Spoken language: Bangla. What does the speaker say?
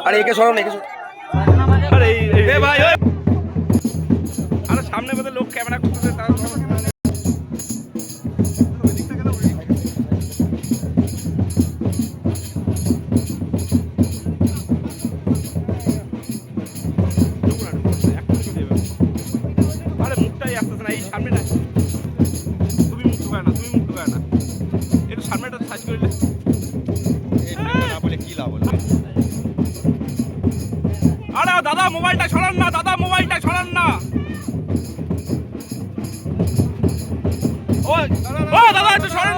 আরে একে সরাও না, একে আরে এই ভাই আরে সামনে মধ্যে লোক ক্যামেরা করতেছে তার আরে মুখটাই আসতেছে না এই সামনেটা তুমি মুখ ঢুকায় না, তুমি মুখ ঢুকায় না, একটু সামনেটা সাইজ করলে না বলে কি লাভ হলো। আরে দাদা মোবাইলটা সরান না, দাদা মোবাইলটা সরান না। ও দাদা একটু সরান